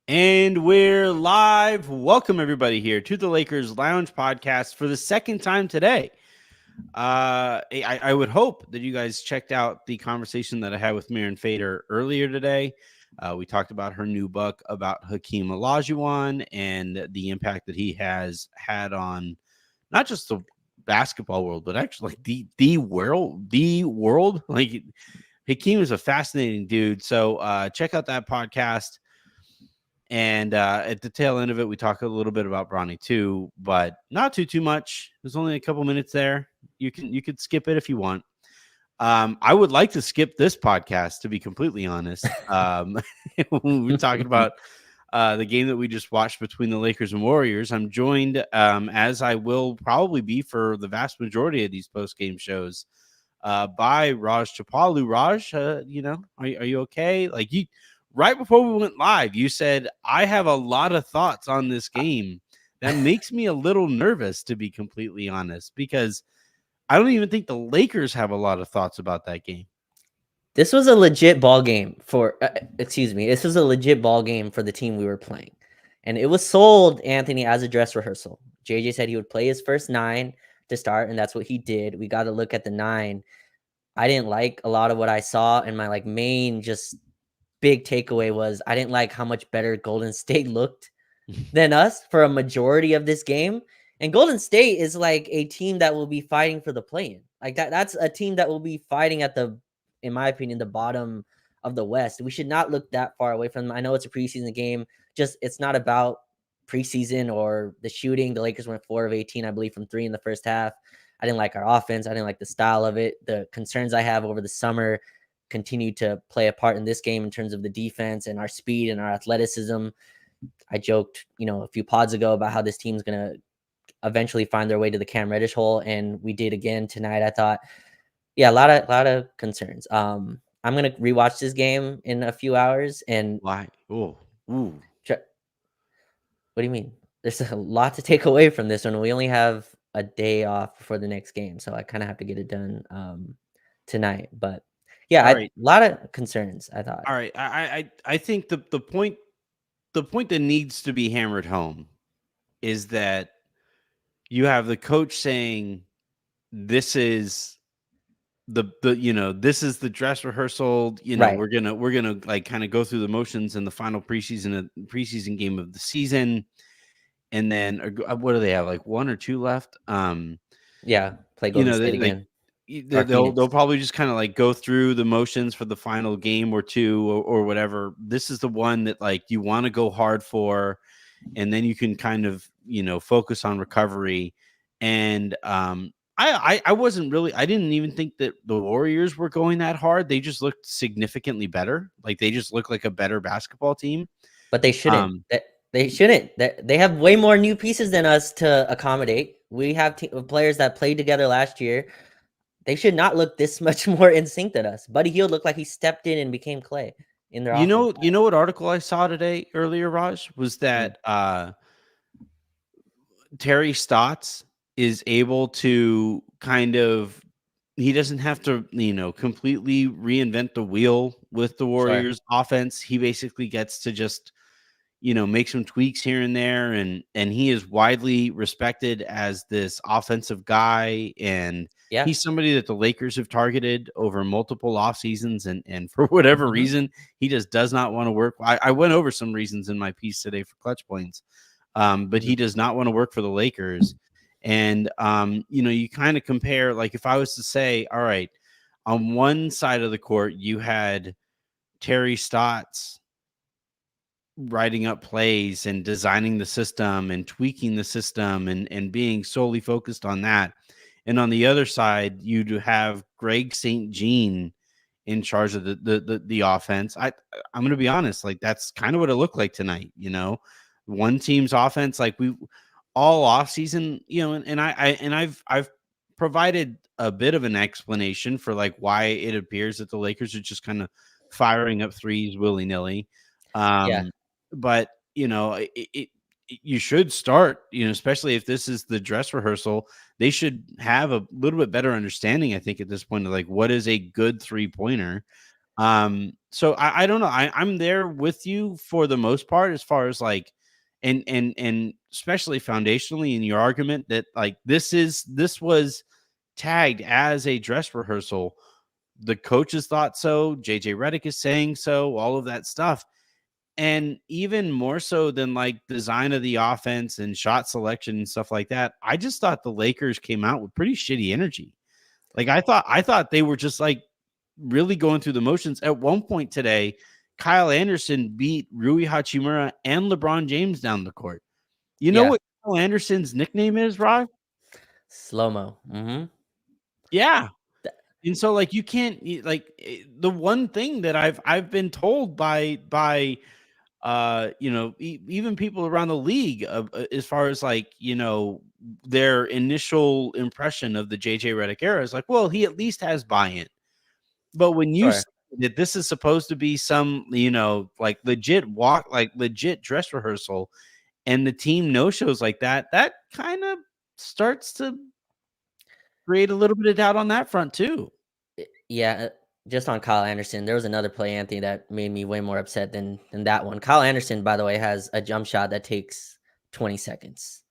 And we're live. Welcome everybody here to the Lakers Lounge podcast for the second time today. I would hope that you guys checked out the conversation that I had with Miriam Fader earlier today. We talked about her new book about Hakeem Olajuwon and the impact that he has had on not just the basketball world, but actually like the world. Like Hakeem is a fascinating dude. So check out that podcast. And at the tail end of it, we talk a little bit about Bronny too, but not too much. There's only a couple minutes there. You could skip it if you want. I would like to skip this podcast, to be completely honest. We're talking about the game that we just watched between the Lakers and Warriors. I'm joined, as I will probably be for the vast majority of these post game shows, by Raj Chapalu. Raj, are you okay? Like you. Right before we went live, you said, I have a lot of thoughts on this game. That makes me a little nervous, to be completely honest, because I don't even think the Lakers have a lot of thoughts about that game. This was a legit ball game for, this was a legit ball game for the team we were playing. And it was sold, Anthony, as a dress rehearsal. JJ said he would play his first 9 to start, and that's what he did. We got to look at the 9. I didn't like a lot of what I saw, and my main just big takeaway was I didn't like how much better Golden State looked than us for a majority of this game. And Golden State is like a team that will be fighting for the play-in. Like that's a team that will be fighting at in my opinion, the bottom of the West. We should not look that far away from them. I know it's a preseason game. Just it's not about preseason or the shooting. The Lakers went 4 of 18, I believe, from 3 in the first half. I didn't like our offense. I didn't like the style of it. The concerns I have over the summer continue to play a part in this game in terms of the defense and our speed and our athleticism. I joked, a few pods ago about how this team's going to eventually find their way to the Cam Reddish hole. And we did again tonight. I thought, yeah, a lot of concerns. I'm going to rewatch this game in a few hours. And why? Ooh. What do you mean? There's a lot to take away from this one. We only have a day off before the next game. So I kind of have to get it done tonight. But yeah, a lot of concerns, I thought. All right. I think the point that needs to be hammered home is that you have the coach saying this is this is the dress rehearsal. Right. We're gonna like kind of go through the motions in the final preseason game of the season, and then what do they have, like 1 or 2 left? Yeah, play Golden State again. They'll probably just kind of like go through the motions for the final game or 2 or whatever. This is the one that like you want to go hard for, and then you can kind of focus on recovery. And I wasn't really, I didn't even think that the Warriors were going that hard. They just looked significantly better. Like they just look like a better basketball team. But they shouldn't. They shouldn't. They have way more new pieces than us to accommodate. We have players that played together last year. They should not look this much more in sync than us. Buddy Hield looked like he stepped in and became Clay in their offense. You know what article I saw earlier, Raj, was that Terry Stotts is able to kind of, he doesn't have to, completely reinvent the wheel with the Warriors offense. He basically gets to just, make some tweaks here and there. And he is widely respected as this offensive guy. And he's somebody that the Lakers have targeted over multiple off seasons. And for whatever reason, he just does not want to work. I went over some reasons in my piece today for Clutch Points. But he does not want to work for the Lakers. And, you kind of compare, like if I was to say, all right, on one side of the court, you had Terry Stotts writing up plays and designing the system and tweaking the system and being solely focused on that. And on the other side, you do have Greg St. Jean in charge of the offense. I'm going to be honest, like that's kind of what it looked like tonight. One team's offense, like we all off season, and I've provided a bit of an explanation for like why it appears that the Lakers are just kind of firing up threes willy nilly. But you should start, especially if this is the dress rehearsal, they should have a little bit better understanding, I think, at this point of like what is a good 3-pointer. So I don't know. I'm there with you for the most part as far as like and especially foundationally in your argument that like this was tagged as a dress rehearsal. The coaches thought so. JJ Redick is saying so, all of that stuff. And even more so than like design of the offense and shot selection and stuff like that, I just thought the Lakers came out with pretty shitty energy. Like I thought they were just like really going through the motions. At one point today, Kyle Anderson beat Rui Hachimura and LeBron James down the court. You know Yeah, what Kyle Anderson's nickname is, Rod? slow mo. Mm-hmm. Yeah. And so like you can't like the one thing that I've been told by even people around the league of as far as like, their initial impression of the JJ Redick era is like, well, he at least has buy-in. But when you say Sure. that this is supposed to be some, like legit dress rehearsal and the team no shows like that, that kind of starts to create a little bit of doubt on that front too. Yeah, just on Kyle Anderson, there was another play, Anthony, that made me way more upset than that one. Kyle Anderson, by the way, has a jump shot that takes 20 seconds.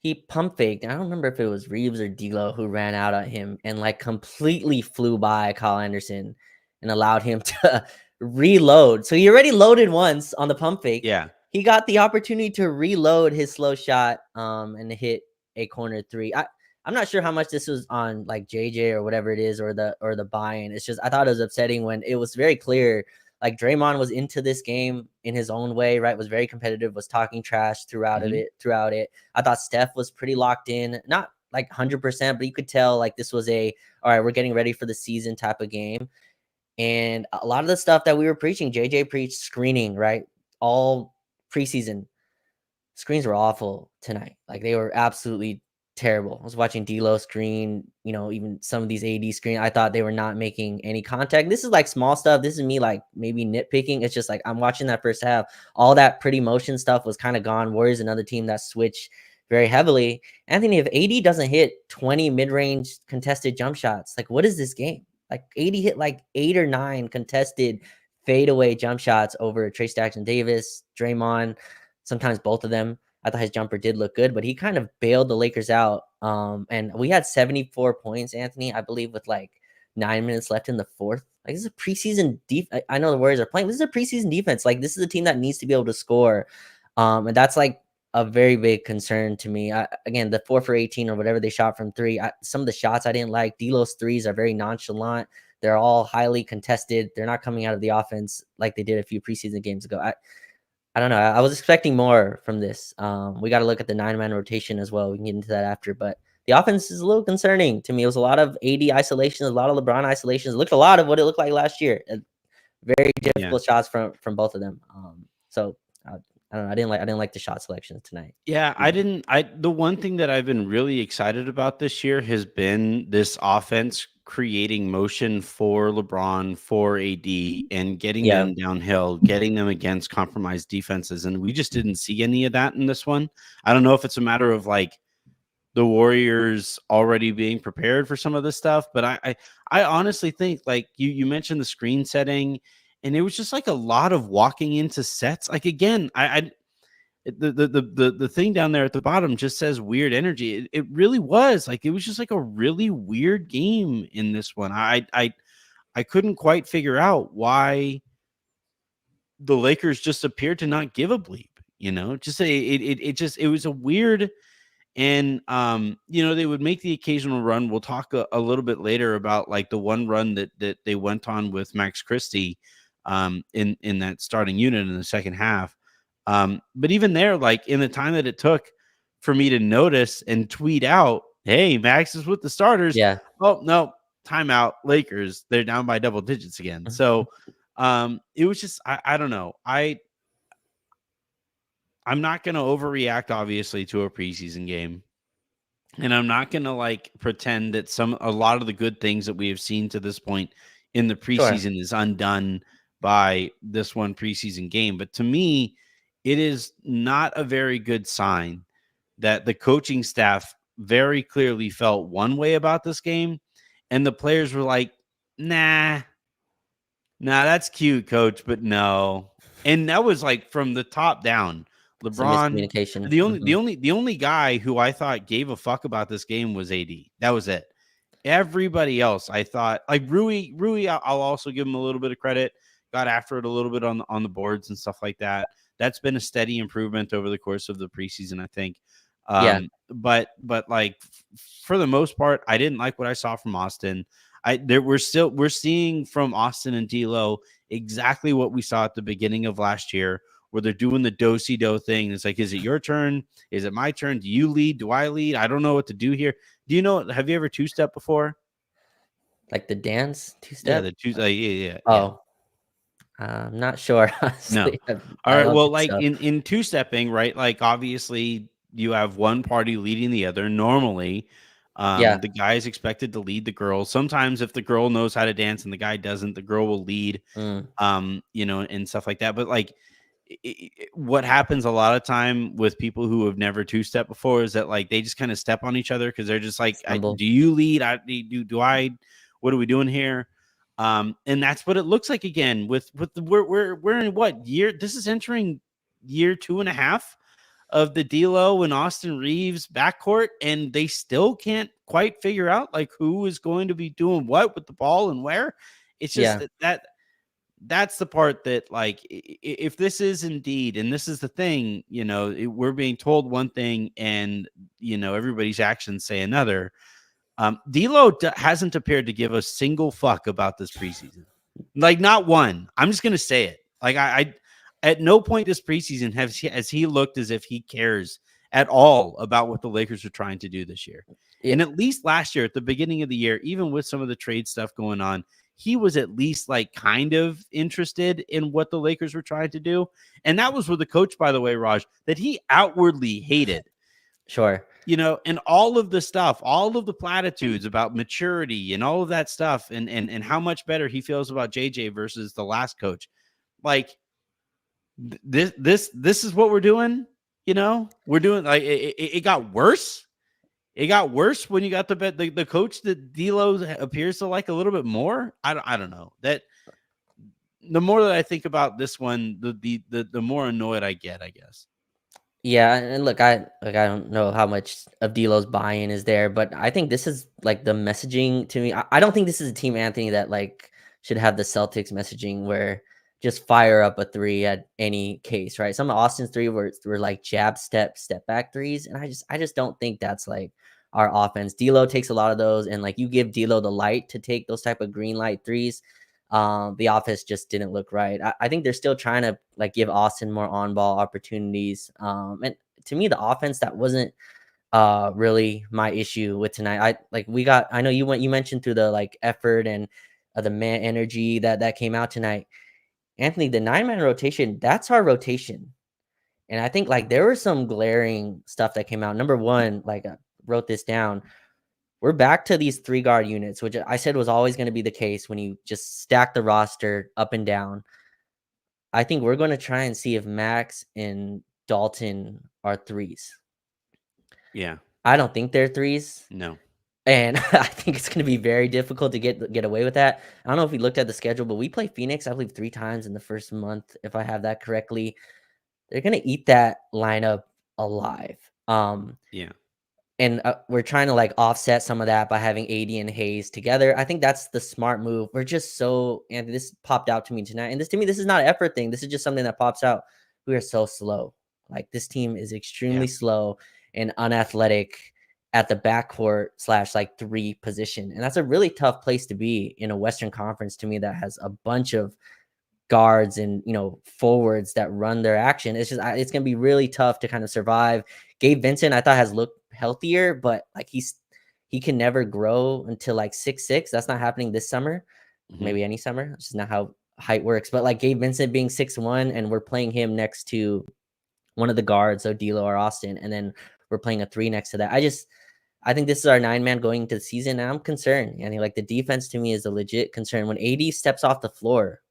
He pump faked. I don't remember if it was Reeves or D'Lo who ran out at him and like completely flew by Kyle Anderson and allowed him to reload. So he already loaded once on the pump fake. Yeah. He got the opportunity to reload his slow shot and hit a corner three. I'm not sure how much this was on like JJ or whatever it is or the buy-in. It's just I thought it was upsetting when it was very clear like Draymond was into this game in his own way, right? Was very competitive, was talking trash throughout Mhm. it. I thought Steph was pretty locked in, not like 100%, but you could tell like this was all right, we're getting ready for the season type of game. And a lot of the stuff that we were preaching, JJ preached screening, right? All preseason screens were awful tonight. Like they were absolutely terrible. I was watching D'Lo screen, even some of these AD screen. I thought they were not making any contact. This is like small stuff. This is me like maybe nitpicking. It's just like I'm watching that first half. All that pretty motion stuff was kind of gone. Warriors, another team that switched very heavily. Anthony, if AD doesn't hit 20 mid-range contested jump shots, like what is this game? Like AD hit like 8 or 9 contested fadeaway jump shots over Trace Jackson Davis, Draymond, sometimes both of them. I thought his jumper did look good, but he kind of bailed the Lakers out. And we had 74 points, Anthony, I believe, with like 9 minutes left in the fourth. Like this is a preseason I know the Warriors are playing. This is a preseason defense. Like this is a team that needs to be able to score. And that's like a very big concern to me. Again, the 4 for 18 or whatever they shot from three. Some of the shots I didn't like. D'Lo's threes are very nonchalant. They're all highly contested. They're not coming out of the offense like they did a few preseason games ago. I don't know. I was expecting more from this. We got to look at the 9-man rotation as well. We can get into that after, but the offense is a little concerning to me. It was a lot of AD isolations, a lot of LeBron isolations. It looked a lot of what it looked like last year. Very Yeah. difficult shots from both of them. So I don't know. I didn't like the shot selections tonight. Yeah, the one thing that I've been really excited about this year has been this offense creating motion for LeBron, for AD, and getting Yeah, them downhill, getting them against compromised defenses. And we just didn't see any of that in this one. I don't know if it's a matter of like the Warriors already being prepared for some of this stuff, but I honestly think like you mentioned the screen setting, and it was just like a lot of walking into sets. Like again, I the thing down there at the bottom just says weird energy. It really was like it was just like a really weird game in this one. I couldn't quite figure out why the Lakers just appeared to not give a bleep. Just it was a weird. And they would make the occasional run. We'll talk a little bit later about like the one run that they went on with Max Christie in that starting unit in the second half. But even there, like in the time that it took for me to notice and tweet out, hey, Max is with the starters. yeah. Oh, no, timeout, Lakers. They're down by double digits again. So it was just I don't know. I'm not gonna overreact, obviously, to a preseason game. And I'm not gonna like pretend that a lot of the good things that we have seen to this point in the Sure. preseason is undone by this one preseason game. But to me, it is not a very good sign that the coaching staff very clearly felt one way about this game, and the players were like, nah. Nah, that's cute, coach, but no. And that was like from the top down. Some LeBron, miscommunication. the only guy who I thought gave a fuck about this game was AD. That was it. Everybody else, I thought, like Rui, I'll also give him a little bit of credit. Got after it a little bit on the boards and stuff like that. That's been a steady improvement over the course of the preseason, I think. Yeah, But like for the most part, I didn't like what I saw from Austin. We're seeing from Austin and D'Lo exactly what we saw at the beginning of last year, where they're doing the do-si-do thing. It's like, is it your turn? Is it my turn? Do you lead? Do I lead? I don't know what to do here. Do you know? Have you ever two-step before? like the dance Yeah, two-step. the two. Yeah. Oh, I'm not sure. No. Honestly, All I right. don't Well, think like so. in two-stepping, right? Like obviously you have one party leading the other. Normally, Yeah. the guy is expected to lead the girl. Sometimes if the girl knows how to dance and the guy doesn't, the girl will lead. Mm, And stuff like that. But like, what happens a lot of time with people who have never two-step before is that like they just kind of step on each other because they're just like, stumble. do you lead? Do I? What are we doing here? And that's what it looks like again with the we're in what year? This is entering year 2.5 of the D'Lo and Austin Reeves backcourt, and they still can't quite figure out like who is going to be doing what with the ball and where. It's just Yeah. that's the part that like if this is indeed, and this is the thing, we're being told one thing and everybody's actions say another. D'Lo hasn't appeared to give a single fuck about this preseason, like not one. I'm just gonna say it. Like I at no point this preseason has he looked as if he cares at all about what the Lakers are trying to do this year. Yeah. And at least last year, at the beginning of the year, even with some of the trade stuff going on, he was at least like kind of interested in what the Lakers were trying to do. And that was with the coach, by the way, Raj, that he outwardly hated. Sure. And all of the stuff, all of the platitudes about maturity and all of that stuff, and how much better he feels about JJ versus the last coach. Like this is what we're doing. We're doing like it got worse. It got worse when you got the coach that D'Lo appears to like a little bit more. I don't know that. The more that I think about this one, the more annoyed I get, I guess. Yeah, and look, I don't know how much of D'Lo's buy-in is there, but I think this is like the messaging to me. I don't think this is a team, Anthony, that like should have the Celtics messaging where just fire up a three at any case, right? Some of Austin's three were like jab step back threes, and I just don't think that's like our offense. D'Lo takes a lot of those, and like you give D'Lo the light to take those type of green light threes. The offense just didn't look right. I think they're still trying to like give Austin more on ball opportunities. And to me, the offense that wasn't really my issue with tonight. I know you mentioned through the like effort and the man energy that came out tonight. Anthony, the 9-man rotation, that's our rotation. And I think like there was some glaring stuff that came out. Number one, like I wrote this down. We're back to these 3 guard units, which I said was always going to be the case when you just stack the roster up and down. I think we're going to try and see if Max and Dalton are threes. Yeah. I don't think they're threes. No. And I think it's going to be very difficult to get away with that. I don't know if we looked at the schedule, but we play Phoenix, I believe, 3 times in the first month, if I have that correctly. They're going to eat that lineup alive. Yeah. And we're trying to like offset some of that by having AD and Hayes together. I think that's the smart move. We're just so, and this popped out to me tonight. And to me, this is not an effort thing. This is just something that pops out. We are so slow. Like this team is extremely Yeah. slow and unathletic at the backcourt / like 3 position. And that's a really tough place to be in a Western Conference to me that has a bunch of guards and forwards that run their action. It's just it's gonna be really tough to kind of survive. Gabe Vincent, I thought, has looked healthier, but like he can never grow until like 6'6". That's not happening this summer, Mm-hmm. maybe any summer. It's just not how height works. But like Gabe Vincent being 6'1", and we're playing him next to one of the guards, so D'Lo or Austin, and then we're playing a 3 next to that. I think this is our 9-man going into the season, and I'm concerned. And like the defense to me is a legit concern. When AD steps off the floor,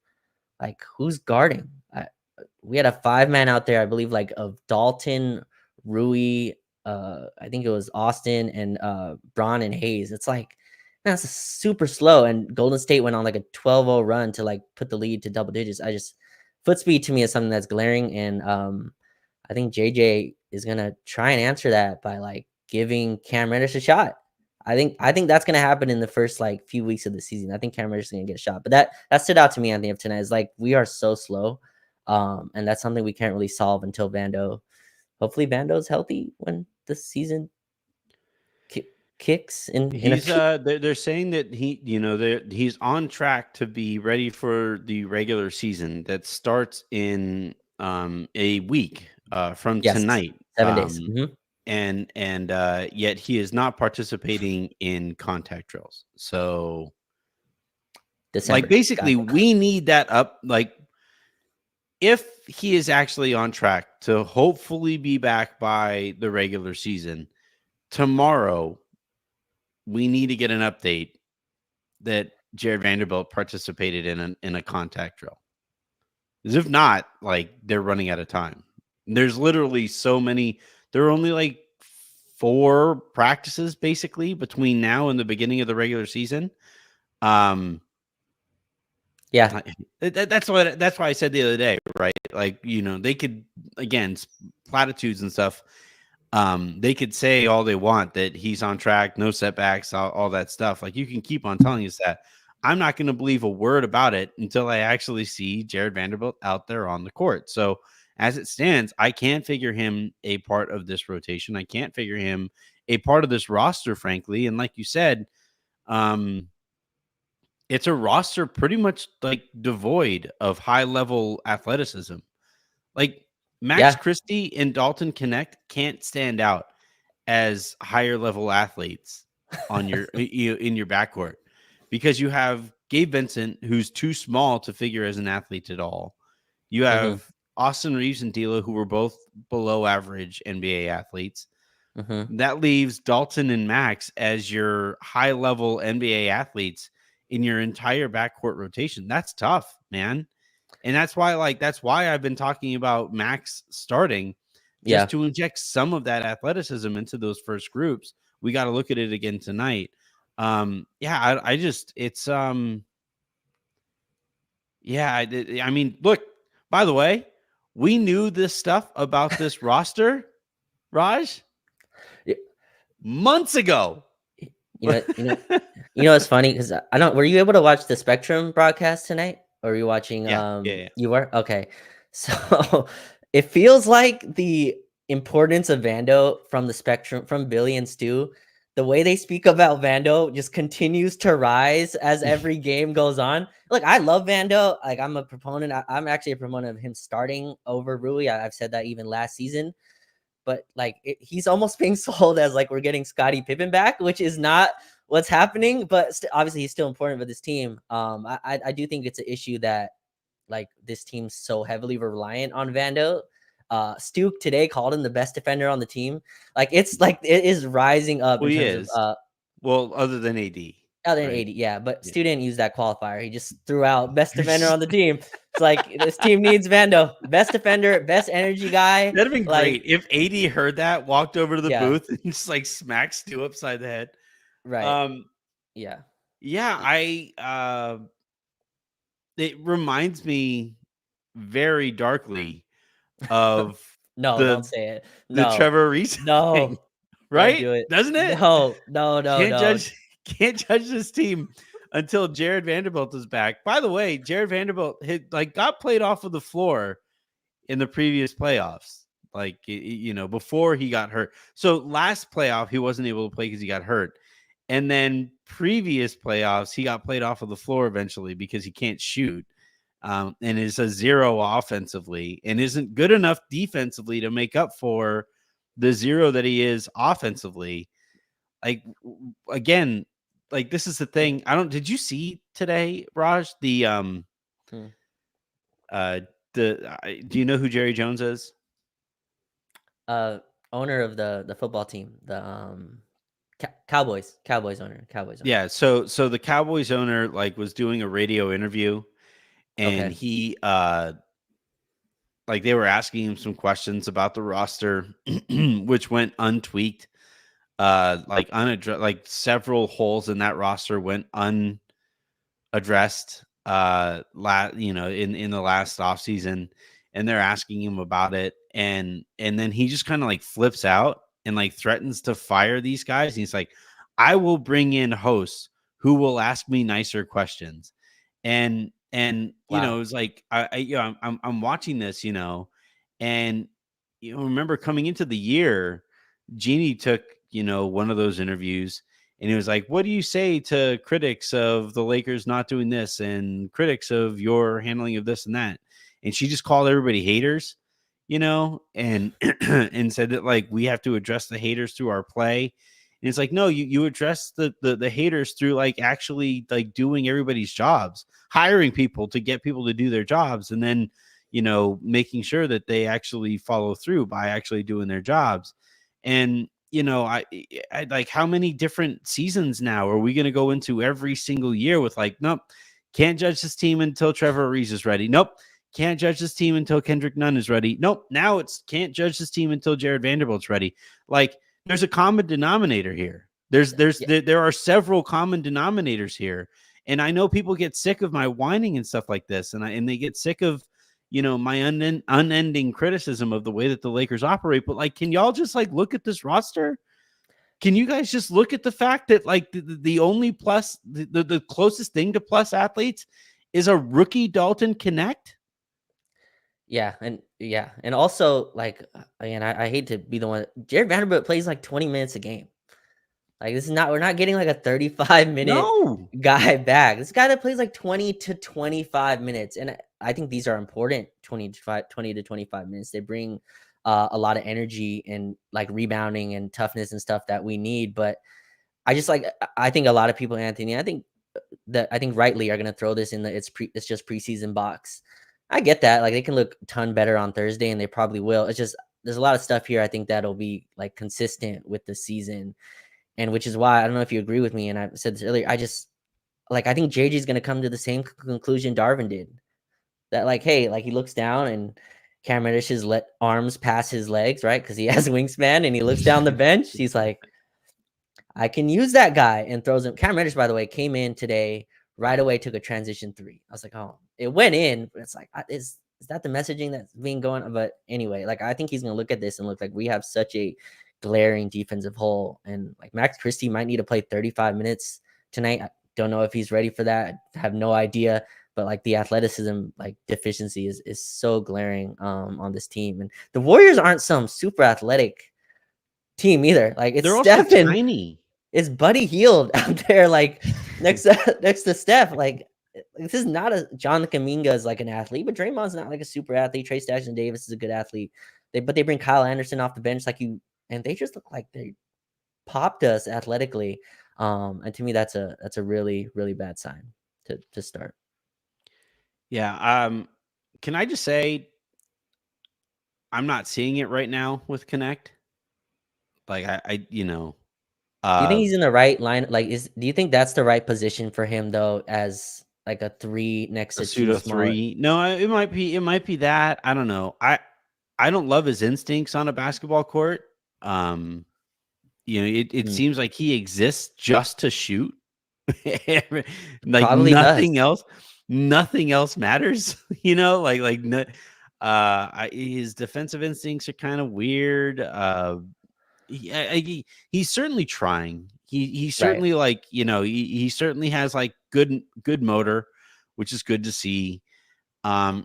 like who's guarding? We had a 5-man out there, I believe, like of Dalton, Rui, I think it was Austin and Braun and Hayes. It's like That's super slow. And Golden State went on like a 12-0 run to like put the lead to double digits. Foot speed to me is something that's glaring. And I think JJ is gonna try and answer that by like giving Cam Reddish a shot. I think that's gonna happen in the first like few weeks of the season. I think Cam Reddish is gonna get a shot. But that stood out to me, Anthony, of tonight. Is like we are so slow. And that's something we can't really solve until Vando. Hopefully Vando's healthy when the season kicks in a He's few. they're saying that he's on track to be ready for the regular season that starts in a week from Yes, tonight. 7 days. And yet he is not participating in contact drills. So like December. basically Gotcha. we need that up, like if he is actually on track to hopefully be back by the regular season tomorrow, we need to get an update that Jared Vanderbilt participated in a contact drill. Because if not, like they're running out of time. There's literally so many. There are only like 4 practices basically between now and the beginning of the regular season. Yeah. That's why I said the other day, right? Like, they could, again, platitudes and stuff. They could say all they want that he's on track, no setbacks, all that stuff. Like, you can keep on telling us that. I'm not going to believe a word about it until I actually see Jared Vanderbilt out there on the court. So as it stands, I can't figure him a part of this rotation. I can't figure him a part of this roster, frankly. And like you said, it's a roster pretty much like devoid of high level athleticism. Like Max Yeah. Christie and Dalton Connect can't stand out as higher level athletes on your in your backcourt because you have Gabe Vincent, who's too small to figure as an athlete at all. You Mm-hmm. have Austin Reeves and D'Lo, who were both below average NBA athletes. Mm-hmm. That leaves Dalton and Max as your high level NBA athletes in your entire backcourt rotation. That's tough, man. And that's why I've been talking about Max starting, just Yeah. to inject some of that athleticism into those first groups. We got to look at it again tonight. I just it's yeah, I mean, look, by the way, we knew this stuff about this roster, Raj, Y- months ago. You know. It's funny because I don't. Were you able to watch the Spectrum broadcast tonight, or were you watching? Yeah. You were okay. So it feels like the importance of Vando from the Spectrum, from Billy and Stu, the way they speak about Vando just continues to rise as every game goes on. Look, I love Vando. Like I'm a proponent. I'm actually a proponent of him starting over Rui. I've said that even last season. But like he's almost being sold as like we're getting Scottie Pippen back, which is not what's happening. But obviously he's still important for this team. I do think it's an issue that like this team's so heavily reliant on Vando. Stu today called him the best defender on the team. Like it's like it is rising up Well, in he terms of is. Well, other than AD, other than right? 80, yeah. But Yeah. Stu didn't use that qualifier. He just threw out best defender on the team. It's like this team needs Vando, best defender, best energy guy. That'd have been Like, great if AD heard that, walked over to the yeah, booth, and just like smacked Stu upside the head. right, Um, yeah. yeah, it reminds me very darkly of No, don't the say it. the No, Trevor Reese thing, no, don't right? do it. Doesn't it? No, no, no, Can't no. judge can't judge this team until Jared Vanderbilt is back. By the way, Jared Vanderbilt got played off of the floor in the previous playoffs, like before he got hurt. So last playoff he wasn't able to play because he got hurt, and then previous playoffs he got played off of the floor eventually because he can't shoot, and is a 0 offensively and isn't good enough defensively to make up for the 0 that he is offensively. Like again, like this is the thing. Did you see today, Raj? Hmm. Do you know who Jerry Jones is? Uh, Owner of the football team, the Cowboys owner, Yeah, so the Cowboys owner like was doing a radio interview, and Okay. he like they were asking him some questions about the roster, which went untweaked. like unaddressed, like several holes in that roster went unaddressed, in the last offseason, and they're asking him about it, and then he just kind of like flips out and like threatens to fire these guys. And he's like, I will bring in hosts who will ask me nicer questions. And Wow. it's like I'm watching this, and remember coming into the year, Jeannie took, one of those interviews, and he was like, what do you say to critics of the Lakers not doing this and critics of your handling of this and that? And she just called everybody haters, and and said that like we have to address the haters through our play. And it's like, no, you address the haters through like actually like doing everybody's jobs, hiring people to get people to do their jobs, and then making sure that they actually follow through by actually doing their jobs. And I like, how many different seasons now are we going to go into every single year with like, nope, can't judge this team until Trevor Ariza is ready. Nope, can't judge this team until Kendrick Nunn is ready. Nope, now it's can't judge this team until Jared Vanderbilt's ready. Like, there's a common denominator here. There are several common denominators here, and I know people get sick of my whining and stuff like this, and they get sick of my unending criticism of the way that the Lakers operate. But like, can y'all just like look at this roster? Can you guys just look at the fact that like the only plus, the closest thing to plus athletes is a rookie Dalton Connect? Yeah, and also like, again, I hate to be the one. Jared Vanderbilt plays like 20 minutes a game. Like, this is not, we're not getting like a 35-minute No. guy back. This guy that plays like 20 to 25 minutes. And I think these are important 20 to 25 minutes. They bring a lot of energy and like rebounding and toughness and stuff that we need. But I think a lot of people, Anthony, I think rightly are going to throw this in the it's just preseason box. I get that. Like, they can look a ton better on Thursday, and they probably will. It's just, there's a lot of stuff here I think that'll be like consistent with the season. And which is why, I don't know if you agree with me, and I said this earlier, I think JJ is going to come to the same conclusion Darvin did. That like, hey, like, he looks down and Cam Reddish's arms pass his legs, right? Because he has wingspan, and he looks down the bench. He's like, I can use that guy, and throws him. Cam Reddish, by the way, came in today, right away, took a transition three. I was like, oh, it went in, but it's like, is that the messaging that's being going on? But anyway, like, I think he's going to look at this and look like we have such a glaring defensive hole. And like, Max Christie might need to play 35 minutes tonight. I don't know if he's ready for that. I have no idea. But like, the athleticism like deficiency is so glaring on this team. And the Warriors aren't some super athletic team either. Like, it's They're also tiny. It's Buddy Hield out there, like next to Steph. Like, this is not a John Kaminga is like an athlete, but Draymond's not like a super athlete. Trey Jackson Davis is a good athlete. But they bring Kyle Anderson off the bench, and they just look like they popped us athletically. And to me, that's a really, really bad sign to start. Yeah. Can I just say, I'm not seeing it right now with Connect. Like, do you think he's in the right line? Like, do you think that's the right position for him though, as like a 3 next to 2 pseudo smaller? 3? No, it might be that. I don't know. I don't love his instincts on a basketball court. It seems like he exists just to shoot. Like, Probably nothing does. else matters. His defensive instincts are kind of weird. He's certainly trying. He's Right. certainly like, he certainly has like good motor, which is good to see.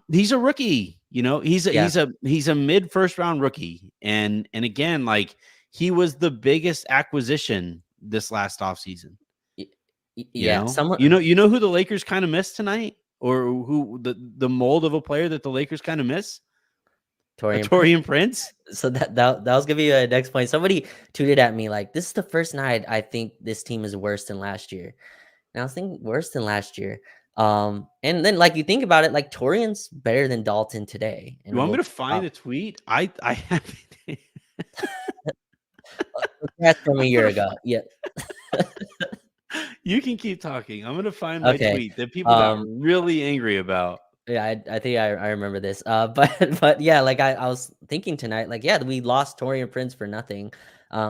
He's a rookie, he's a mid first round rookie. And again, like, he was the biggest acquisition this last offseason. Yeah. Someone, you know who the Lakers kind of missed tonight, or who the mold of a player that the Lakers kind of miss? Taurean Prince. So that was gonna be a next point. Somebody tweeted at me like, this is the first night I think this team is worse than last year. And I was thinking, worse than last year. And then like, you think about it, like, Torian's better than Dalton today. And You want me to find a tweet? I have it. That's from a year ago. Yeah. You can keep talking. I'm gonna find my Okay. tweet that people got really angry about. Yeah, I think I remember this. But yeah, like I was thinking tonight, like yeah, we lost Torian Prince for nothing,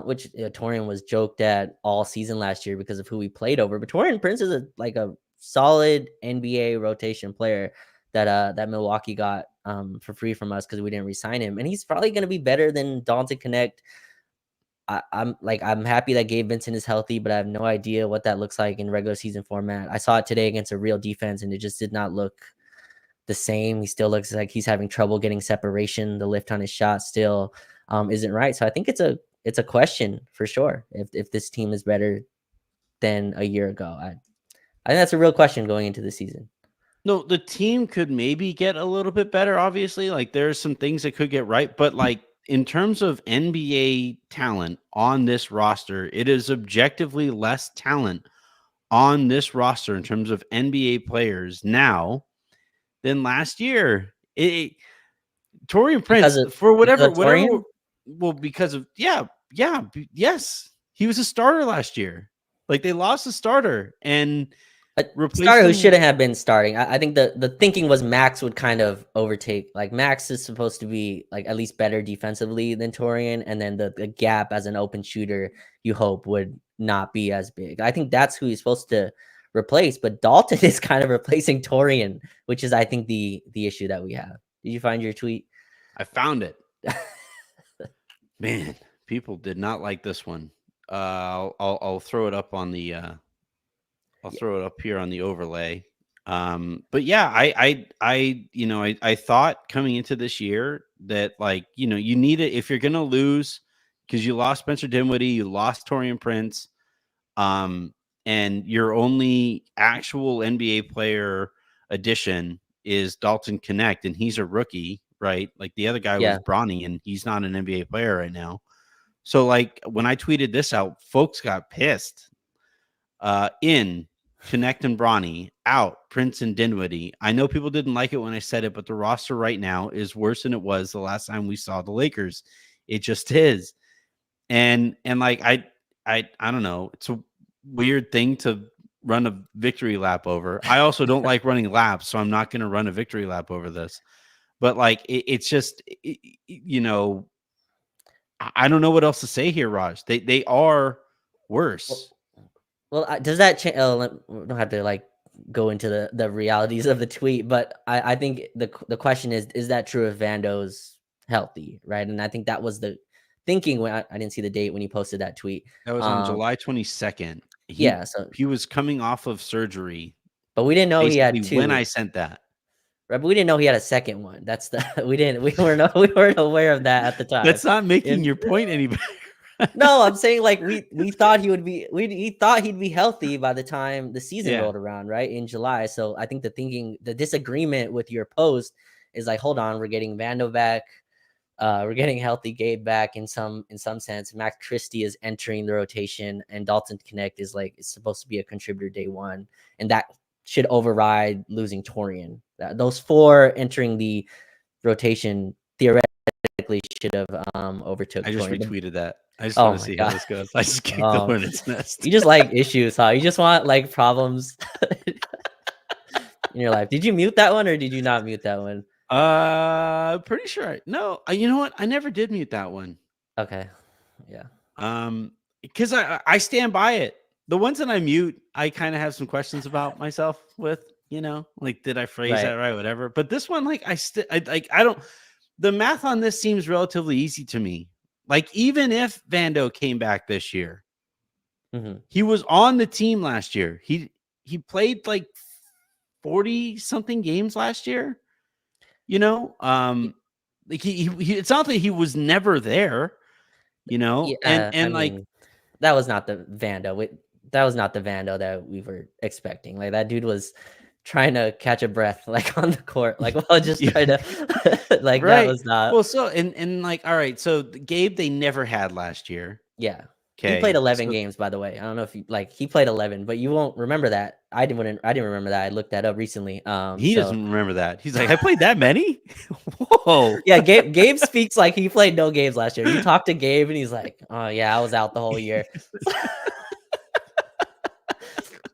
which Torian was joked at all season last year because of who we played over. But Torian Prince is a solid NBA rotation player that Milwaukee got for free from us because we didn't re-sign him, and he's probably going to be better than Dalton Connect. I'm happy that Gabe Vincent is healthy, but I have no idea what that looks like in regular season format. I saw it today against a real defense, and it just did not look the same. He still looks like he's having trouble getting separation. The lift on his shot still isn't right. So I think it's a question for sure if this team is better than a year ago. I think that's a real question going into the season. No, the team could maybe get a little bit better. Obviously, like there's some things that could get right, but like in terms of NBA talent on this roster, it is objectively less talent on this roster in terms of NBA players now than last year. Torian Prince, for whatever, well, because of yes, he was a starter last year. Like they lost a starter and a starter who shouldn't have been starting. I think the thinking was Max would kind of overtake. Like Max is supposed to be like at least better defensively than Torian, and then the gap as an open shooter you hope would not be as big. I think that's who he's supposed to replace. But Dalton is kind of replacing Torian, which is I think the issue that we have. Did you find your tweet? I found it. Man, people did not like this one. I'll throw it up on the I'll throw it up here on the overlay. But yeah, I thought coming into this year that like, you need it if you're gonna lose because you lost Spencer Dinwiddie, you lost Torian Prince, and your only actual NBA player addition is Dalton Connect, and he's a rookie, right? Like the other guy was Bronny, and he's not an NBA player right now. So like when I tweeted this out, folks got pissed. In Connect and Bronny, out Prince and Dinwiddie. I know people didn't like it when I said it, but the roster right now is worse than it was the last time we saw the Lakers. It just is. And like I don't know. It's a weird thing to run a victory lap over. I also don't like running laps, so I'm not going to run a victory lap over this. But like it's just I don't know what else to say here, Raj. They are worse. Well, does that change? We don't have to like go into the realities of the tweet, but I think the question is that true if Vando's healthy, right? And I think that was the thinking when I didn't see the date when he posted that tweet. That was on July 22nd. So he was coming off of surgery, but we didn't know he had two when I sent that. Right, but we didn't know he had a second one. That's we weren't aware of that at the time. That's not making your point any better. No, I'm saying like we thought he thought he'd be healthy by the time the season rolled around, right? In July. So I think the disagreement with your post is like, hold on, we're getting Vando back. We're getting healthy Gabe back in some sense. Max Christie is entering the rotation, and Dalton Connect is supposed to be a contributor day one, and that should override losing Torian. Those four entering the rotation theoretically should have overtook. I just Torian. retweeted that. I just want to see how this goes. I just kicked the hornet's nest. You just like issues, huh? You just want like problems in your life. Did you mute that one or did you not mute that one? Pretty sure. No, you know what? I never did mute that one. Okay. Yeah. Because I stand by it. The ones that I mute, I kind of have some questions about myself with, like, did I phrase that right? Whatever. But this one, like, I don't, the math on this seems relatively easy to me. Like, even if Vando came back this year, he was on the team last year. He played like 40 something games last year, like he it's not that he was never there, and like, that was not the Vando. That was not the Vando that we were expecting. Like that dude was trying to catch a breath, like on the court, like while just trying to, like right. That was not. Well, so and like, all right, so Gabe they never had last year. Yeah, he played 11 games, by the way. I don't know if he played 11, but you won't remember that. I didn't remember that. I looked that up recently. He doesn't remember that. He's like, I played that many. Whoa. Yeah, Gabe speaks like he played no games last year. You talk to Gabe and he's like, oh yeah, I was out the whole year.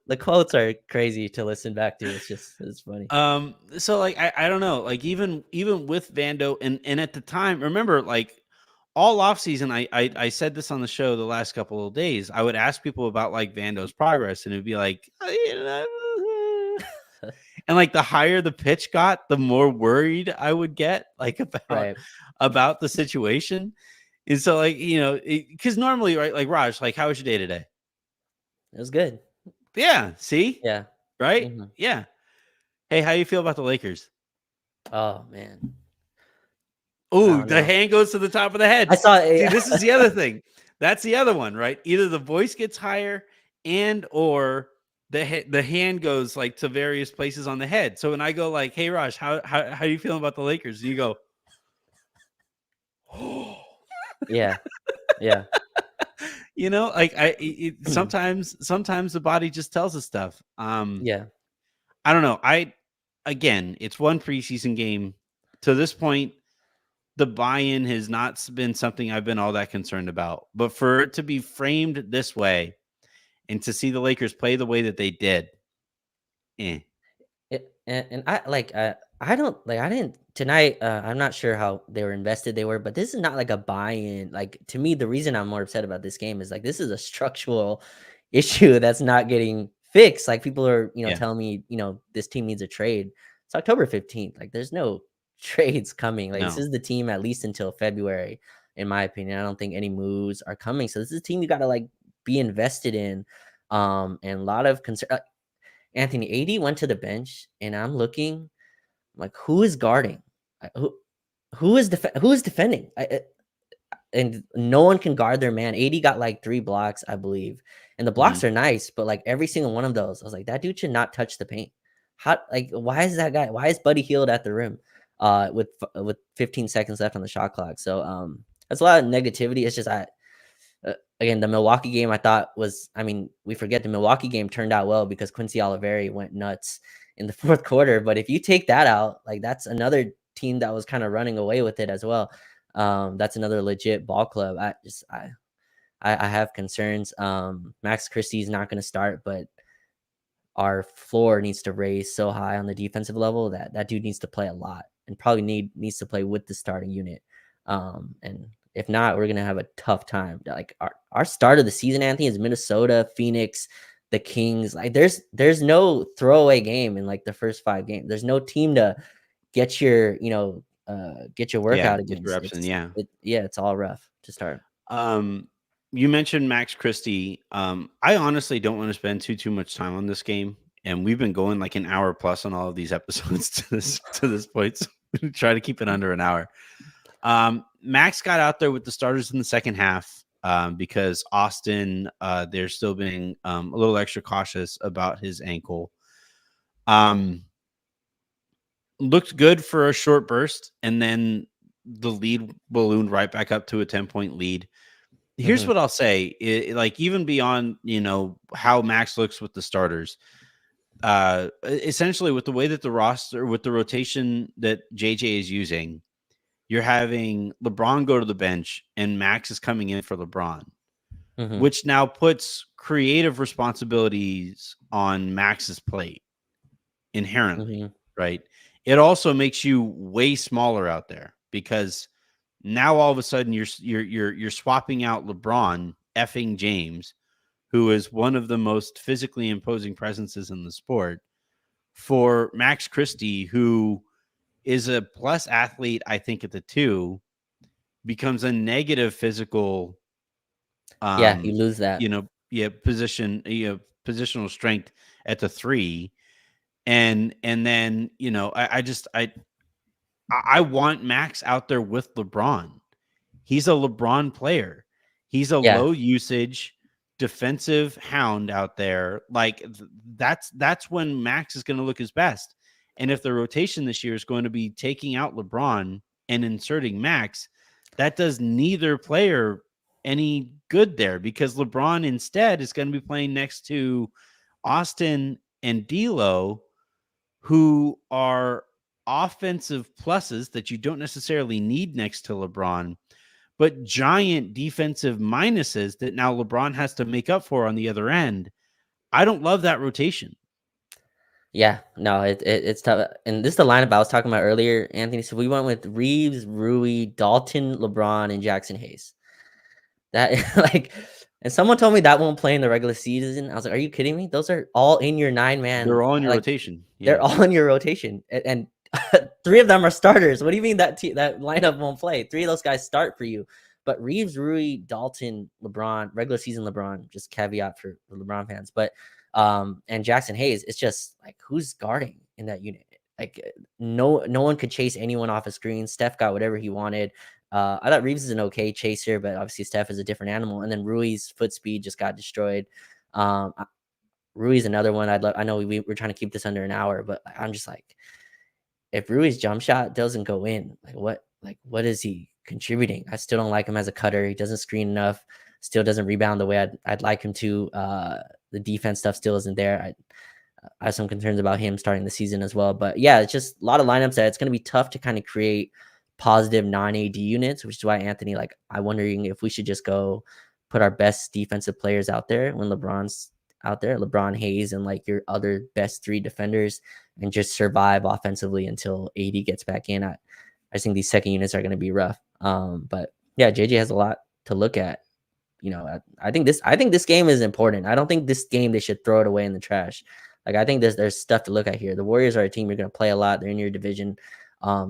the quotes are crazy to listen back to. It's funny. So like I don't know, like even with Vando and at the time, remember like all off season, I said this on the show the last couple of days. I would ask people about like Vando's progress, and it'd be like, and like the higher the pitch got, the more worried I would get like Right. about the situation. And so like, because normally, right, like Raj, like how was your day today? It was good. Yeah, see? Yeah. Right? Mhm. Yeah. Hey, how you feel about the Lakers? Oh man. I Oh, don't the know. hand goes to the top of the I head. saw See, it. this is the other thing. That's the other one, right? Either the voice gets higher and or the hand goes like to various places on the head. So when I go like, "Hey Raj, how you feeling about the Lakers?" And you go, "Oh." Yeah. Yeah. Like sometimes the body just tells us stuff. Yeah. I don't know. Again, it's one preseason game. To this point, the buy-in has not been something I've been all that concerned about. But for it to be framed this way and to see the Lakers play the way that they did, eh. And I don't like I didn't tonight. I'm not sure how they were invested they were, but this is not like a buy-in. Like to me, the reason I'm more upset about this game is like this is a structural issue that's not getting fixed. Like people are, Yeah, telling me, this team needs a trade. It's October 15th. Like there's no trades coming. Like this no. is the team at least until February, in my opinion. I don't think any moves are coming. So this is a team you got to like be invested in. And a lot of concern. Anthony 80 went to the bench, and I'm looking like who is guarding, who is defending, and no one can guard their man. 80 got like 3 blocks, I believe, and the Mhm. blocks are nice, but like every single one of those, I was like, that dude should not touch the paint. How like why is that guy? Why is Buddy Hield at the rim, with 15 seconds left on the shot clock? So that's a lot of negativity. It's just again, the Milwaukee game I thought was, I mean, we forget the Milwaukee game turned out well because Quincy Oliveri went nuts in the fourth quarter. But if you take that out, like that's another team that was kind of running away with it as well. That's another legit ball club. I have concerns. Max Christie is not going to start, but our floor needs to raise so high on the defensive level that that dude needs to play a lot and probably needs to play with the starting unit. And if not, we're gonna have a tough time. Like our start of the season, Anthony, is Minnesota, Phoenix, the Kings. Like there's no throwaway game in like the first 5 games. There's no team to get your get your Yeah, workout get your against. reps in, yeah. It's all rough to start. Um, you mentioned Max Christie. I honestly don't want to spend too much time on this game, and we've been going like an hour plus on all of these episodes to this point. So we try to keep it under an hour. Max got out there with the starters in the second half because Austin, they're still being a little extra cautious about his ankle. Looked good for a short burst, and then the lead ballooned right back up to a 10-point lead. Here's Mhm, what I'll say, like even beyond, how Max looks with the starters, essentially with the way that the roster, with the rotation that JJ is using, you're having LeBron go to the bench and Max is coming in for LeBron, mhm, which now puts creative responsibilities on Max's plate inherently, mhm. right? It also makes you way smaller out there because now all of a sudden you're swapping out LeBron effing James, who is one of the most physically imposing presences in the sport, for Max Christie, who is a plus athlete, I think at the 2, becomes a negative physical, Yeah, you lose that. positional strength at the 3. And then, I want Max out there with LeBron. He's a LeBron player. He's a Yeah, low usage defensive hound out there. Like that's when Max is going to look his best. And if the rotation this year is going to be taking out LeBron and inserting Max, that does neither player any good there because LeBron instead is going to be playing next to Austin and D'Lo, who are offensive pluses that you don't necessarily need next to LeBron, but giant defensive minuses that now LeBron has to make up for on the other end. I don't love that rotation. Yeah, no, it's tough. And this is the lineup I was talking about earlier, Anthony. So we went with Reeves, Rui, Dalton, LeBron, and Jackson Hayes. That like, and someone told me that won't play in the regular season. I was like, are you kidding me? Those are all in your 9-man. They're all in your Like, rotation. they're Yeah. all in your rotation, and 3 of them are starters. What do you mean that that lineup won't play? 3 of those guys start for you. But Reeves, Rui, Dalton, LeBron, regular season LeBron, just caveat for LeBron fans. But and Jackson Hayes, it's just like, who's guarding in that unit? Like, no one could chase anyone off a screen. Steph got whatever he wanted. I thought Reeves is an okay chaser, but obviously Steph is a different animal. And then Rui's foot speed just got destroyed. Um, Rui's another one I'd love. I know we're trying to keep this under an hour, but I'm just like, if Rui's jump shot doesn't go in, what is he contributing? I still don't like him as a cutter. He doesn't screen enough. Still doesn't rebound the way I'd like him to. The defense stuff still isn't there. I have some concerns about him starting the season as well. But yeah, it's just a lot of lineups that it's going to be tough to kind of create positive non-AD units, which is why Anthony, like, I'm wondering if we should just go put our best defensive players out there when LeBron's out there, LeBron, Hayes, and like your other best 3 defenders, and just survive offensively until AD gets back in. I think these second units are going to be rough. But yeah, JJ has a lot to look at. You know, I think this game is important. I don't think this game they should throw it away in the trash. Like, I think there's stuff to look at here. The Warriors are a team you're going to play a lot. They're in your division.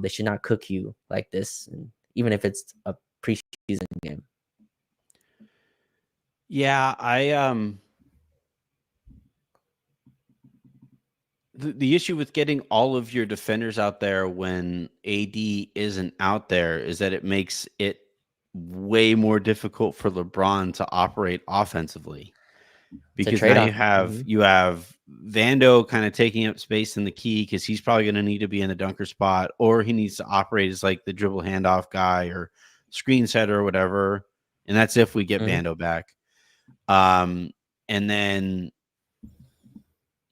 They should not cook you like this, and even if it's a preseason game. Yeah, the issue with getting all of your defenders out there when AD isn't out there is that it makes it way more difficult for LeBron to operate offensively. It's a Because now trade-off. Mhm. you have Vando kind of taking up space in the key because he's probably going to need to be in the dunker spot, or he needs to operate as like the dribble handoff guy or screen setter or whatever. And that's if we get Mhm. Vando back. And then,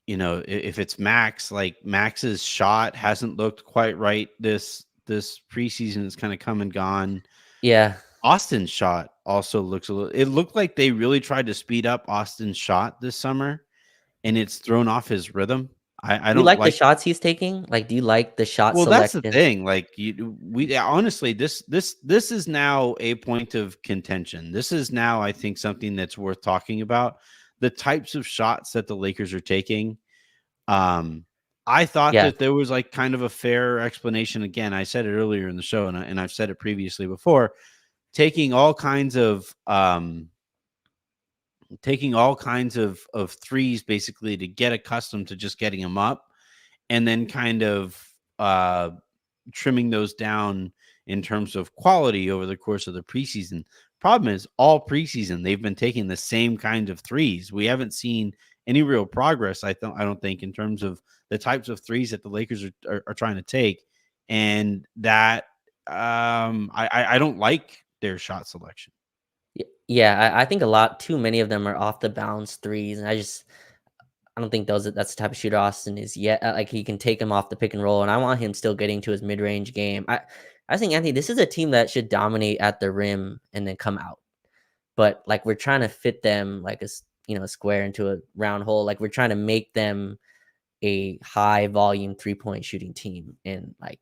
you know, if it's Max, like Max's shot hasn't looked quite right this preseason. It's kind of come and gone. Yeah. Austin's shot also looks a little. It looked like they really tried to speed up Austin's shot this summer, and it's thrown off his rhythm. I Do you don't like the like. shots he's taking? Like, do you like the shot Well, that's the selection? thing. Like we honestly, this is now a point of contention. This is now, I think, something that's worth talking about. The types of shots that the Lakers are taking. I thought Yeah. that there was like kind of a fair explanation. Again, I said it earlier in the show, and I've said it previously before. Taking all kinds of threes basically to get accustomed to just getting them up, and then kind of trimming those down in terms of quality over the course of the preseason. Problem is, all preseason they've been taking the same kind of threes. We haven't seen any real progress. I don't think in terms of the types of threes that the Lakers are trying to take, and that I don't like their shot selection. Yeah, I think a lot too many of them are off the bounce threes, and I don't think that's the type of shooter Austin is yet. Like, he can take him off the pick and roll, and I want him still getting to his mid range game. I think, Anthony, this is a team that should dominate at the rim and then come out. But like, we're trying to fit them like a square into a round hole. Like, we're trying to make them a high volume 3-point shooting team, and like,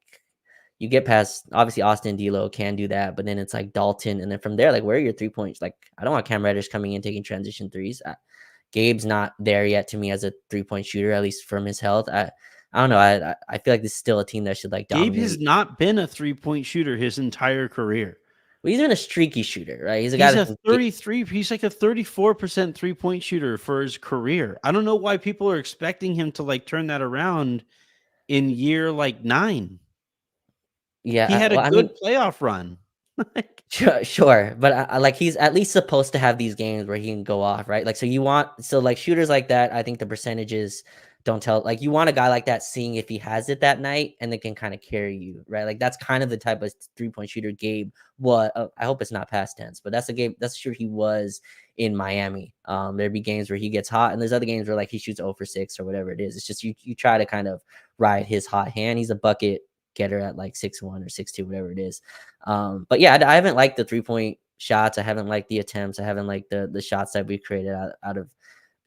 you get past, obviously Austin D'Lo can do that, but then it's like Dalton, and then from there, like, where are your 3 points? Like, I don't want Cam Reddish coming in taking transition threes. Gabe's not there yet to me as a 3-point shooter, at least from his health. I don't know. I feel like this is still a team that should like Gabe has dominate. not been a 3-point shooter his entire career. Well, he's been a streaky shooter, right? He's a guy He's that a can get. 33. He's like a 34% 3-point shooter for his career. I don't know why people are expecting him to like turn that around in year like 9. He Yeah, had a well, I mean, good playoff run. sure, but like, he's at least supposed to have these games where he can go off, right? Like, so like shooters like that, I think the percentages don't tell. Like, you want a guy like that seeing if he has it that night and they can kind of carry you, right? Like, that's kind of the type of 3-point shooter Gabe. What I hope it's not past tense, but that's the game. That's sure he was in Miami. There'd be games where he gets hot, and there's other games where like he shoots 0 for 6 or whatever it is. It's just you try to kind of ride his hot hand. He's a bucket getter at like 6'1" or 6'2", whatever it is. But yeah, I haven't liked the 3-point shots. I haven't liked the attempts. I haven't liked the shots that we created out of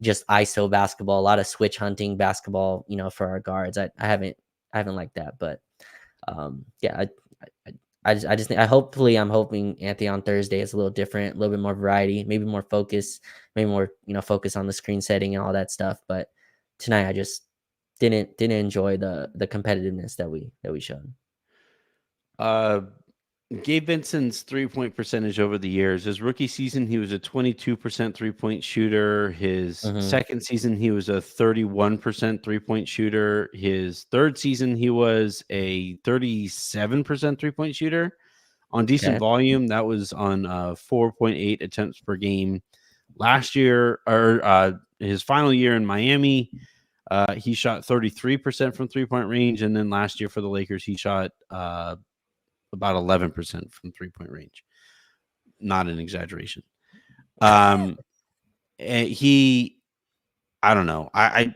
just ISO basketball, a lot of switch hunting basketball, for our guards. I haven't liked that, but yeah, I'm hoping Anthony on Thursday is a little different, a little bit more variety, maybe more focus, maybe more, focus on the screen setting and all that stuff. But tonight I just didn't enjoy the competitiveness that we showed. Gabe Vincent's 3-point percentage over the years. His rookie season, he was a 22% 3-point shooter. His second season, he was a 31% 3-point shooter. His third season, he was a 37% 3-point shooter. On decent volume, that was on 4.8 attempts per game. Last year, or his final year in Miami, he shot 33% from 3-point range. And then last year for the Lakers, he shot about 11% from 3-point range. Not an exaggeration. I don't know. I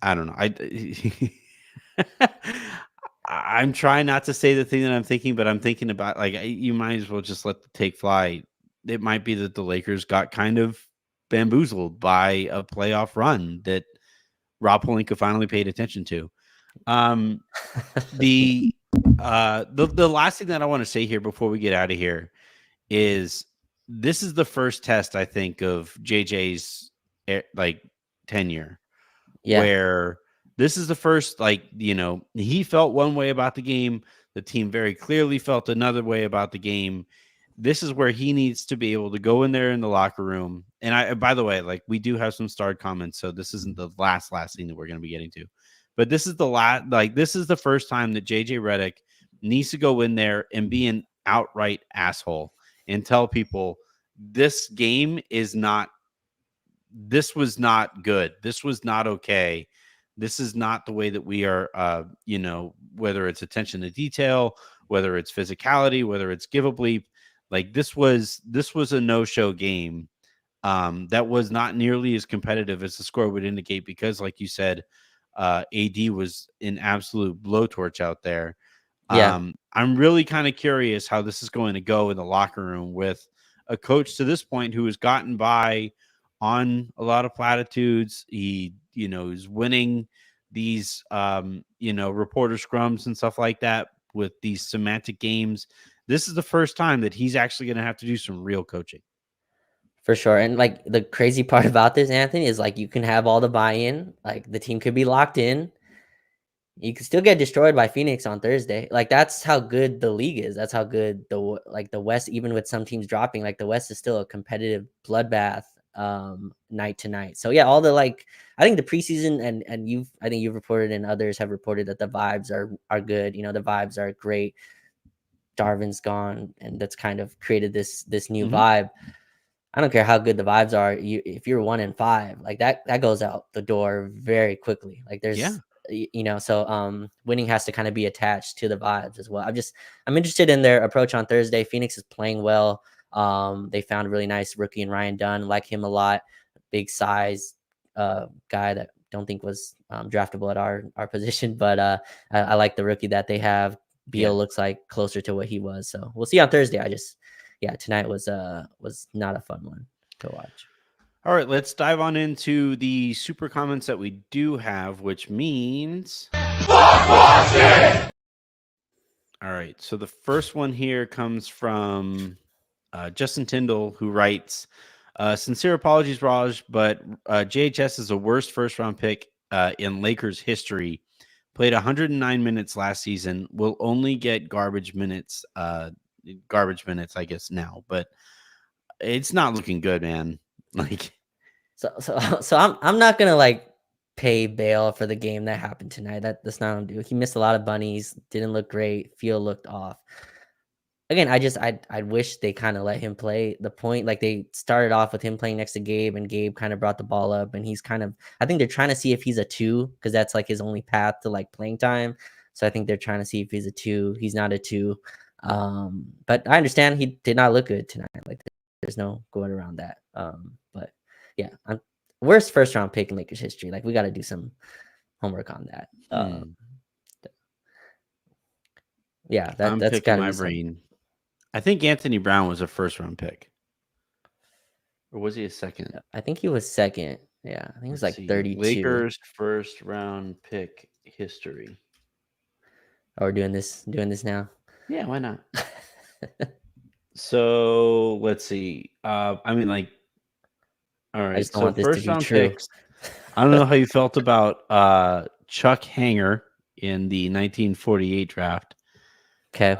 don't know. I'm trying not to say the thing that I'm thinking, but I'm thinking about, like, you might as well just let the take fly. It might be that the Lakers got kind of bamboozled by a playoff run that Rob Pelinka finally paid attention to. The last thing that I want to say here before we get out of here is this is the first test, I think, of JJ's tenure, where this is the first, he felt one way about the game. The team very clearly felt another way about the game. This is where he needs to be able to go in there in the locker room. And by the way, we do have some starred comments, so this isn't the last thing that we're going to be getting to. But this is this is the first time that JJ Redick needs to go in there and be an outright asshole and tell people this game is not, this was not good. This was not okay. This is not the way that we are, whether it's attention to detail, whether it's physicality, whether it's give a bleep, this was a no-show game that was not nearly as competitive as the score would indicate, because like you said, AD was an absolute blowtorch out there. I'm really kind of curious how this is going to go in the locker room with a coach to this point who has gotten by on a lot of platitudes. He, is winning these, reporter scrums and stuff like that with these semantic games. This is the first time that he's actually going to have to do some real coaching. For sure. And the crazy part about this, Anthony, is you can have all the buy-in, the team could be locked in. You could still get destroyed by Phoenix on Thursday. That's how good the league is. That's how good the West, even with some teams dropping, the West is still a competitive bloodbath night to night. So yeah, all the I think the preseason and I think you've reported and others have reported that the vibes are good. The vibes are great. Darvin's gone, and that's kind of created this new vibe. I don't care how good the vibes are. If you're 1-5, that goes out the door very quickly. There's, so winning has to kind of be attached to the vibes as well. I'm interested in their approach on Thursday. Phoenix is playing well. They found a really nice rookie in Ryan Dunn. Like him a lot. Big size guy that don't think was draftable at our position, but I like the rookie that they have. Beal looks like closer to what he was. So we'll see on Thursday. Tonight was not a fun one to watch. All right, let's dive on into the super comments that we do have, which means all right, so the first one here comes from Justin Tyndall, who writes, sincere apologies, Raj, but JHS is the worst first-round pick in Lakers history. Played 109 minutes last season. Will only get garbage minutes, I guess now, but it's not looking good, man. So I'm not gonna pay bail for the game that happened tonight. That's not gonna do. He missed a lot of bunnies. Didn't look great. Field looked off. Again, I wish they kind of let him play the point. They started off with him playing next to Gabe, and Gabe kind of brought the ball up, and he's kind of, I think they're trying to see if he's a 2, because that's his only path to playing time. So I think they're trying to see if he's a 2. He's not a 2. But I understand he did not look good tonight. There's no going around that. But yeah, worst first round pick in Lakers history. We got to do some homework on that. Yeah, that's picking my brain. I think Anthony Brown was a first round pick. Or was he a second? I think he was second. Yeah, I think he was Let's like see. 32. Lakers first round pick history. Oh, we're doing this now. Yeah, why not? So let's see. I mean, like, all I right. just don't So want this to first be round true. picks. I don't know how you felt about Chuck Hanger in the 1948 draft. Okay.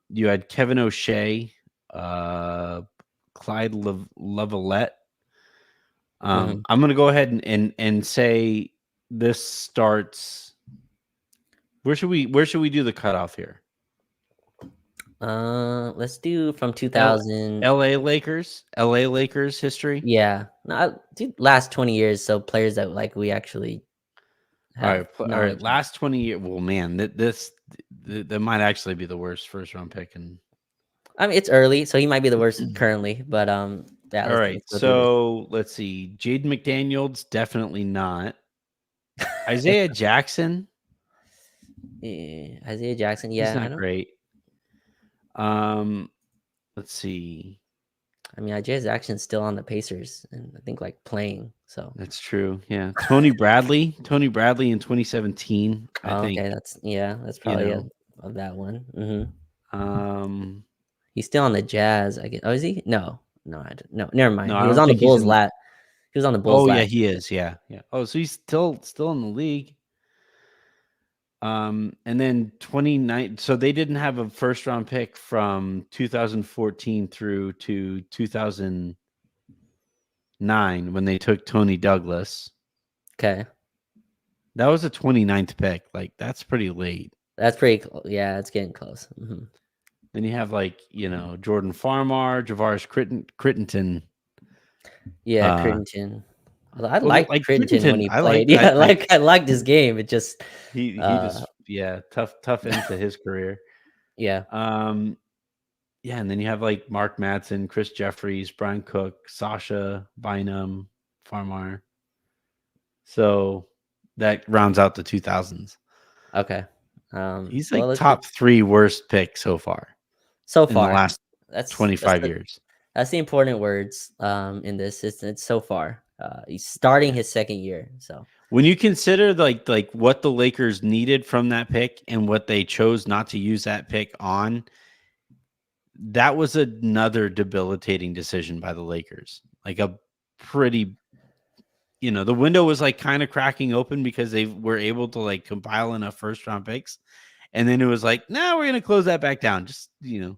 You had Kevin O'Shea, Clyde Lavalette. Mhm. I'm gonna go ahead and say this starts. Where should we do the cutoff here? Let's do from L 2000. LA Lakers history. Yeah, no, dude, last 20 years. So players that like we actually have All right. knowledge of. Last 20 years. Well, man, that might actually be the worst first round pick. And I mean, it's early, so he might be the worst currently. But yeah, all right. let's go through this. So let's see. Jaden McDaniels, definitely not. Isaiah Jackson, Yeah, Isaiah Jackson. he's Yeah, I not don't. great. Um, let's see. I mean, Isaiah Jackson's still on the Pacers, and I think like playing. So That's true. Yeah. Tony Bradley in 2017. I think, okay, that's you probably know, of that one. Hmm. um, He's still on the Jazz. I guess. Oh, is he? No. Never no, mind. I He was don't on the think he's Bulls in. He was on the Bulls Oh, yeah, last he season. is. Yeah. Yeah. Oh, so he's still in the league. And then 29. So they didn't have a first round pick from 2014 through to 2009 when they took Tony Douglas. Okay, That was a 29th pick. Like, that's pretty late. that's pretty. Yeah, it's getting close. Hmm. Then you have, like, Jordan Farmar, Javaris Crittenton. Yeah, Crittenton. Although I Well, liked like Crittenton when Crittenton, he I played. like. Yeah, I liked his game. It just He uh just, yeah, tough end to his career. yeah. Um, yeah, and then you have like Mark Madsen, Chris Jeffries, Brian Cook, Sasha Bynum, Farmar. So that rounds out the 2000s. Okay. He's Well, like let's do top 3 worst pick so far so in the far. last That's 25 years. that's the important words in this. It's so far. He's starting Yeah. his second year. So When you consider like what the Lakers needed from that pick and what they chose not to use that pick on, that was another debilitating decision by the Lakers. Like a pretty, the window was like kind of cracking open because they were able to like compile enough first round picks. And then it was like, we're going to close that back down just, in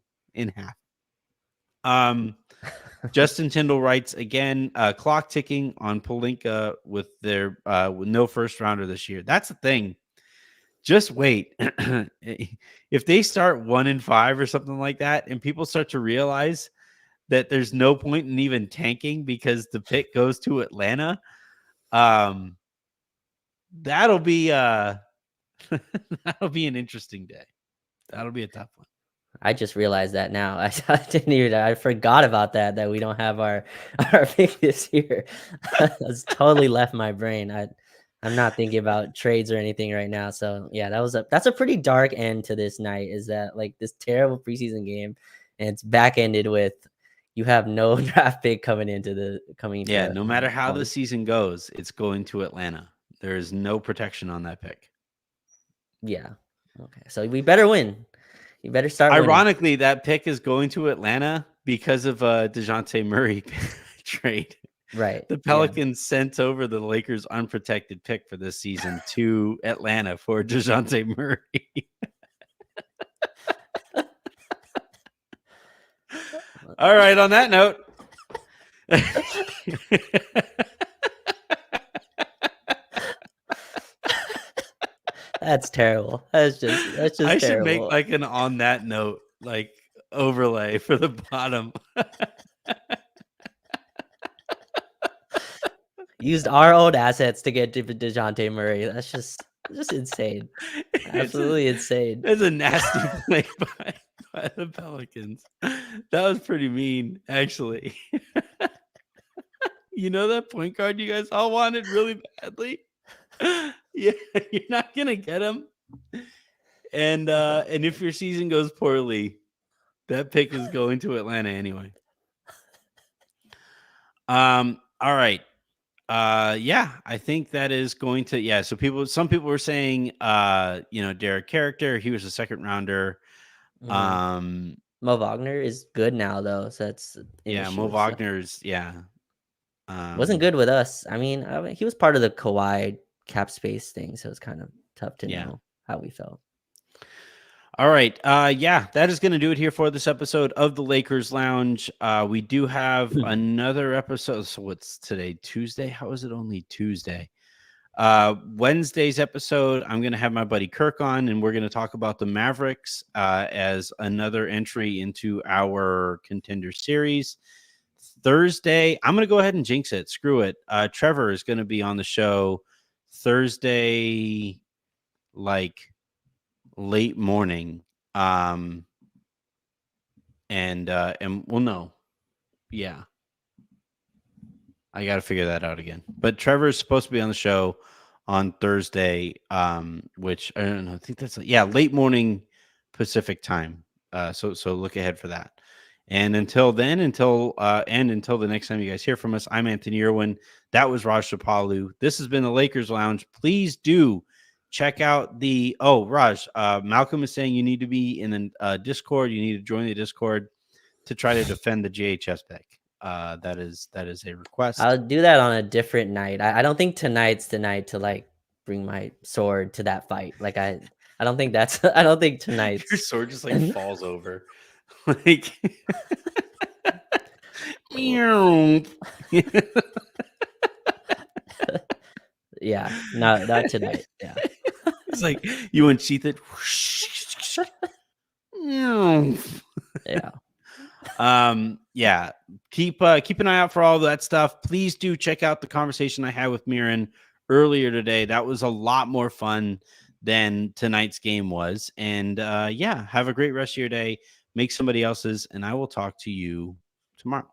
half. Justin Tyndall writes again, clock ticking on Pelinka with their with no first rounder this year. That's the thing. Just wait. If they start 1-5 or something like that, and people start to realize that there's no point in even tanking because the pick goes to Atlanta, that'll be that'll be an interesting day. That'll be a tough one. I just realized that now. I forgot about that we don't have our our pick this year. That's totally left my brain. I'm not thinking about trades or anything right now. So yeah, that's a pretty dark end to this night. Is that like this terrible preseason game, and it's back ended with you have no draft pick coming Yeah, to no matter how the college. season goes, it's going to Atlanta. There is no protection on that pick. Yeah. Okay. So we better win. You better start winning. Ironically, that pick is going to Atlanta because of a DeJounte Murray trade. Right. The Yeah. Pelicans sent over the Lakers' unprotected pick for this season to Atlanta for DeJounte Murray. All right, on that note. That's terrible. That's I just should make terrible. like an on that note like overlay for the bottom. Used our own assets to get DeJounte Murray. That's just insane. Absolutely insane. It's a nasty play by the Pelicans. That was pretty mean, actually. You know that point guard you guys all wanted really badly? Yeah, you're not gonna get him. And if your season goes poorly, that pick is going to Atlanta anyway. All right. Yeah, I think that is going to, yeah. So some people were saying, Derek Character, he was a second rounder. Mhm. Mo Wagner is good now though, so that's an Yeah, Mo issue. So Wagner's, yeah. wasn't good with us. I mean, he was part of the Kawhi cap space thing, so it's kind of tough to Yeah. know how we felt. All right. Yeah, that is going to do it here for this episode of the Lakers Lounge. We do have another episode. So what's today? Tuesday? How is it only Tuesday? Wednesday's episode, I'm going to have my buddy Kirk on, and we're going to talk about the Mavericks as another entry into our contender series. Thursday, I'm going to go ahead and jinx it. Screw it. Trevor is going to be on the show Thursday, like late morning. And well, no, yeah, I got to figure that out again. But Trevor is supposed to be on the show on Thursday, which I don't know. I think that's late morning Pacific time. So look ahead for that. And until then, until the next time you guys hear from us, I'm Anthony Irwin. That was Raj Shapalu. This has been the Lakers Lounge. Please do check out Raj. Malcolm is saying you need to be in the Discord. You need to join the Discord to try to defend the JHS pick. That is a request. I'll do that on a different night. I don't think tonight's the night to like bring my sword to that fight. Like I don't think that's I don't think tonight's Your sword just like falls over. Like meow. Yeah, not tonight. Yeah. It's like you unsheath it. Yeah. Yeah. Keep an eye out for all that stuff. Please do check out the conversation I had with Miran earlier today. That was a lot more fun than tonight's game was. And have a great rest of your day. Make somebody else's, and I will talk to you tomorrow.